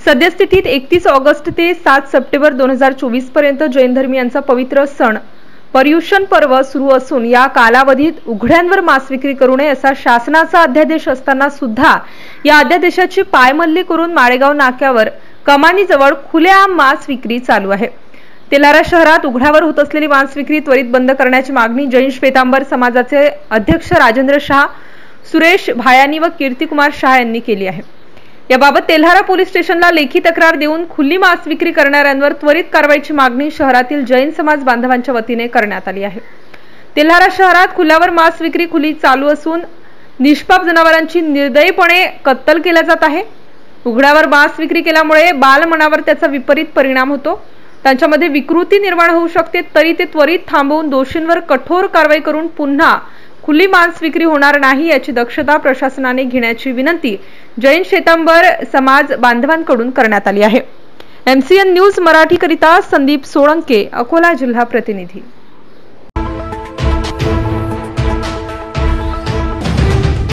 सद्यस्थितीत 31 ऑगस्ट ते 7 सप्टेंबर 2024 पर्यंत जैन धर्मियांचा पवित्र सण पर्युषण पर्व सुरू असून या कालावधीत उघड्यांवर मांस विक्री करू नये असा शासनाचा अध्यादेश असताना सुद्धा या अध्यादेशाची पायमल्ली करून माळेगाव नाक्यावर कमानीजवळ खुलेआम मांस विक्री चालू आहे। तेल्हारा शहरात उघड्यावर होत असलेली मांस विक्री त्वरित बंद करण्याची मागणी जैन श्वेतांबर समाजाचे अध्यक्ष राजेंद्र शाह, सुरेश भायानी व कीर्तिकुमार शाह यांनी केली आहे। याबाबत तेल्हारा पोलीस स्टेशनला लेखी तक्रार देऊन खुली मांस विक्री करणाऱ्यांवर त्वरित कारवाईची मागणी शहरातील जैन समाज बांधवांच्या वतीने करण्यात आली आहे। तेल्हारा शहरात खुल्यावर मांस विक्री खुली चालू असून निष्पाप जनावरांची निर्दयीपणे कत्तल केला जात आहे। उघड्यावर मांस विक्री केल्यामुळे बालमनावर त्याचा विपरीत परिणाम होतो, त्यांच्यामध्ये विकृती निर्माण होऊ शकते, तरी ते त्वरित थांबवून दोषींवर कठोर कारवाई करून पुन्हा खुली मांस विक्री होणार नाही याची दक्षता प्रशासनाने घेण्याची विनंती जैन श्वेतांबर समाज बांधवांकडून करण्यात आली आहे। MCN न्यूज मराठी करिता संदीप सोळंके, अकोला जिल्हा प्रतिनिधी।